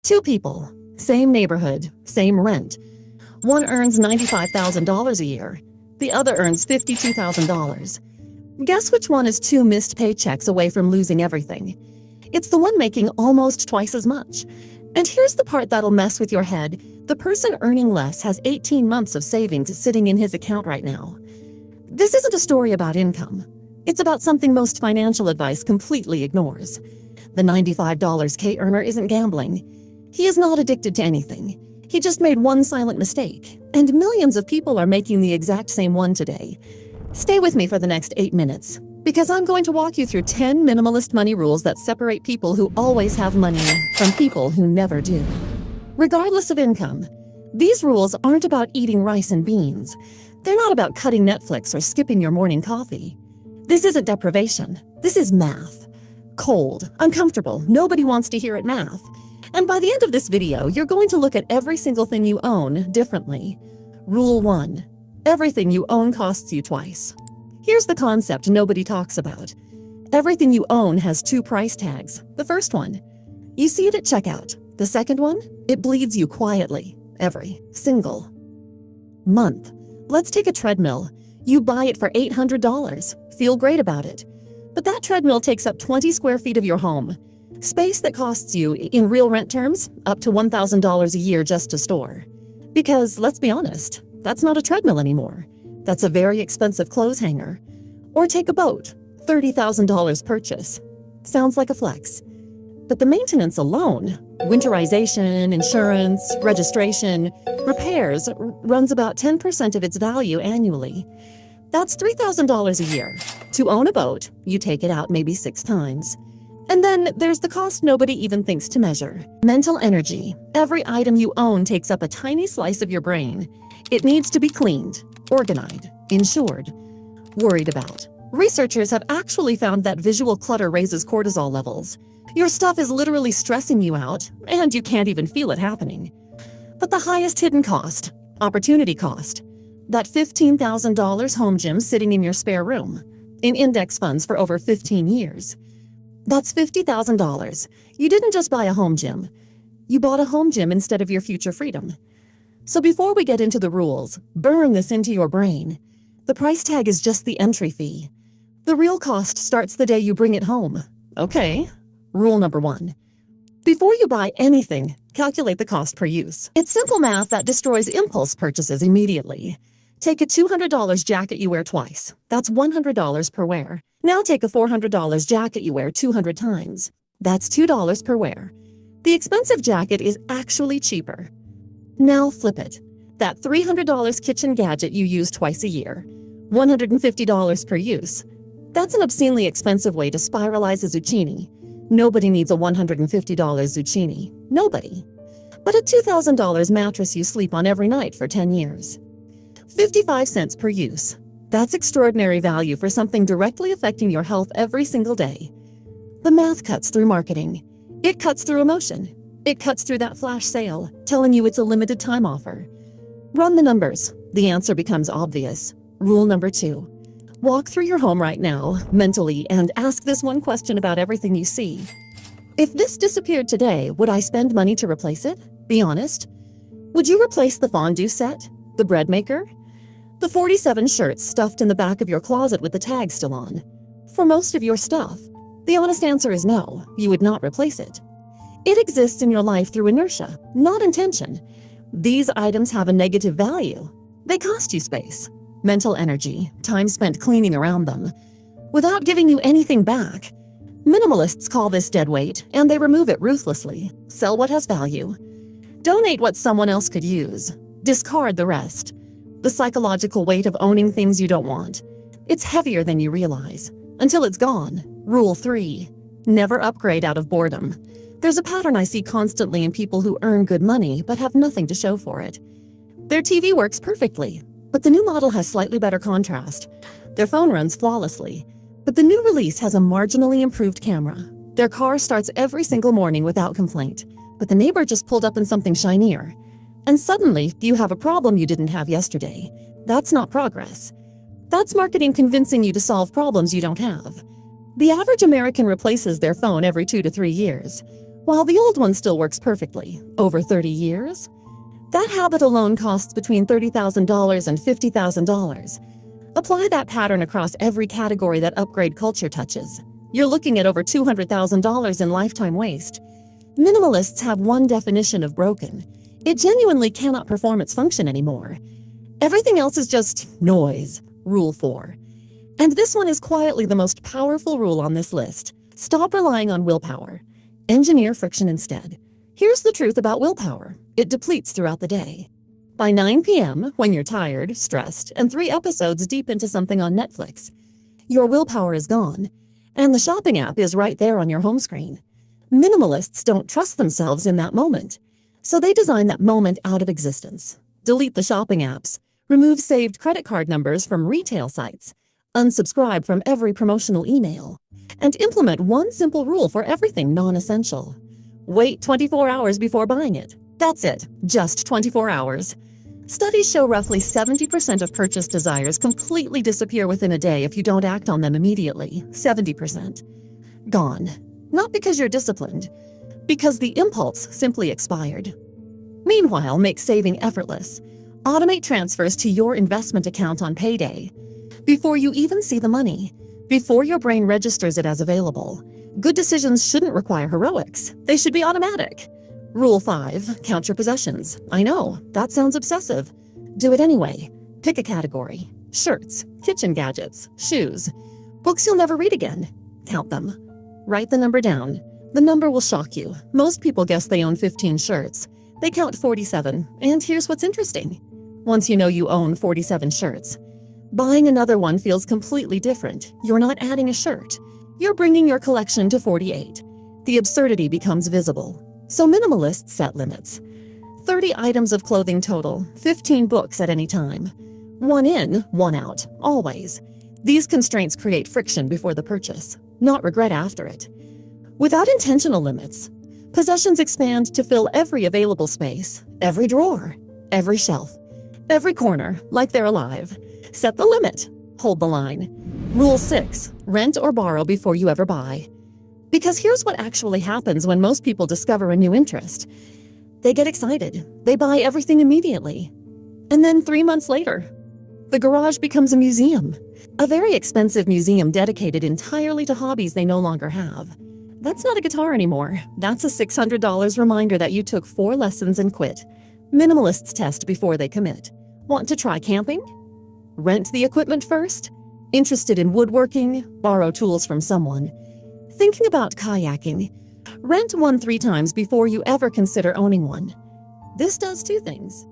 Two people, same neighborhood, same rent. One earns $95,000 a year. The other earns $52,000. Guess which one is two missed paychecks away from losing everything? It's the one making almost twice as much. And here's the part that'll mess with your head. The person earning less has 18 months of savings sitting in his account right now. This isn't a story about income. It's about something most financial advice completely ignores. The $95K earner isn't gambling. He is not addicted to anything. He just made one silent mistake, and millions of people are making the exact same one today. Stay with me for the next 8 minutes, because I'm going to walk you through 10 minimalist money rules that separate people who always have money from people who never do. Regardless of income, these rules aren't about eating rice and beans. They're not about cutting Netflix or skipping your morning coffee. This isn't deprivation. This is math. Cold, uncomfortable, nobody wants to hear it math. And by the end of this video, you're going to look at every single thing you own differently. Rule 1. Everything you own costs you twice. Here's the concept nobody talks about. Everything you own has two price tags. The first one, you see it at checkout. The second one, it bleeds you quietly, every single month. Let's take a treadmill. You buy it for $800. Feel great about it. But that treadmill takes up 20 square feet of your home. Space that costs you, in real rent terms, up to $1,000 a year just to store. Because, let's be honest, that's not a treadmill anymore. That's a very expensive clothes hanger. Or take a boat, $30,000 purchase. Sounds like a flex. But the maintenance alone, winterization, insurance, registration, repairs, runs about 10% of its value annually. That's $3,000 a year. To own a boat, you take it out maybe 6 times. And then there's the cost nobody even thinks to measure. Mental energy. Every item you own takes up a tiny slice of your brain. It needs to be cleaned, organized, insured, worried about. Researchers have actually found that visual clutter raises cortisol levels. Your stuff is literally stressing you out, and you can't even feel it happening. But the highest hidden cost, opportunity cost, that $15,000 home gym sitting in your spare room, in index funds for over 15 years. That's $50,000. You didn't just buy a home gym. You bought a home gym instead of your future freedom. So before we get into the rules, burn this into your brain. The price tag is just the entry fee. The real cost starts the day you bring it home. Okay. Rule number 1. Before you buy anything, calculate the cost per use. It's simple math that destroys impulse purchases immediately. Take a $200 jacket you wear twice. That's $100 per wear. Now take a $400 jacket you wear 200 times. That's $2 per wear. The expensive jacket is actually cheaper. Now flip it. That $300 kitchen gadget you use twice a year. $150 per use. That's an obscenely expensive way to spiralize a zucchini. Nobody needs a $150 zucchini. Nobody. But a $2,000 mattress you sleep on every night for 10 years. 55 cents per use. That's extraordinary value for something directly affecting your health every single day. The math cuts through marketing. It cuts through emotion. It cuts through that flash sale, telling you it's a limited time offer. Run the numbers. The answer becomes obvious. Rule number 2. Walk through your home right now, mentally, and ask this one question about everything you see. If this disappeared today, would I spend money to replace it? Be honest. Would you replace the fondue set? The bread maker? The 47 shirts stuffed in the back of your closet with the tag still on? For most of your stuff, the honest answer is no, you would not replace it. It exists in your life through inertia, not intention. These items have a negative value. They cost you space, mental energy, time spent cleaning around them, without giving you anything back. Minimalists call this dead weight, and they remove it ruthlessly. Sell what has value. Donate what someone else could use. Discard the rest. The psychological weight of owning things you don't want. It's heavier than you realize, until it's gone. Rule 3. Never upgrade out of boredom. There's a pattern I see constantly in people who earn good money but have nothing to show for it. Their TV works perfectly, but the new model has slightly better contrast. Their phone runs flawlessly, but the new release has a marginally improved camera. Their car starts every single morning without complaint, but the neighbor just pulled up in something shinier. And suddenly, you have a problem you didn't have yesterday. That's not progress. That's marketing convincing you to solve problems you don't have. The average American replaces their phone every 2 to 3 years. while the old one still works perfectly. Over 30 years? That habit alone costs between $30,000 and $50,000. Apply that pattern across every category that upgrade culture touches. You're looking at over $200,000 in lifetime waste. Minimalists have one definition of broken. It genuinely cannot perform its function anymore. Everything else is just noise. Rule 4. And this one is quietly the most powerful rule on this list. Stop relying on willpower. Engineer friction instead. Here's the truth about willpower. It depletes throughout the day. By 9 p.m., when you're tired, stressed, and 3 episodes deep into something on Netflix, your willpower is gone, and the shopping app is right there on your home screen. Minimalists don't trust themselves in that moment, so they design that moment out of existence. Delete the shopping apps, remove saved credit card numbers from retail sites, unsubscribe from every promotional email, and implement one simple rule for everything non-essential. Wait 24 hours before buying it. That's it, just 24 hours. Studies show roughly 70% of purchase desires completely disappear within a day if you don't act on them immediately. 70%. Gone. Not because you're disciplined, because the impulse simply expired. Meanwhile, make saving effortless. Automate transfers to your investment account on payday. Before you even see the money, before your brain registers it as available. Good decisions shouldn't require heroics. They should be automatic. Rule 5, count your possessions. I know, that sounds obsessive. Do it anyway. Pick a category. Shirts, kitchen gadgets, shoes, books you'll never read again. Count them. Write the number down. The number will shock you. Most people guess they own 15 shirts. They count 47, and here's what's interesting. Once you know you own 47 shirts, buying another one feels completely different. You're not adding a shirt. You're bringing your collection to 48. The absurdity becomes visible. So minimalists set limits. 30 items of clothing total, 15 books at any time. One in, one out, always. These constraints create friction before the purchase, not regret after it. Without intentional limits, possessions expand to fill every available space, every drawer, every shelf, every corner, like they're alive. Set the limit. Hold the line. Rule 6, rent or borrow before you ever buy. Because here's what actually happens when most people discover a new interest. They get excited. They buy everything immediately. And then 3 months later, the garage becomes a museum. A very expensive museum dedicated entirely to hobbies they no longer have. That's not a guitar anymore. That's a $600 reminder that you took 4 lessons and quit. Minimalists test before they commit. Want to try camping? Rent the equipment first? Interested in woodworking? Borrow tools from someone. Thinking about kayaking? Rent one 3 times before you ever consider owning one. This does 2 things.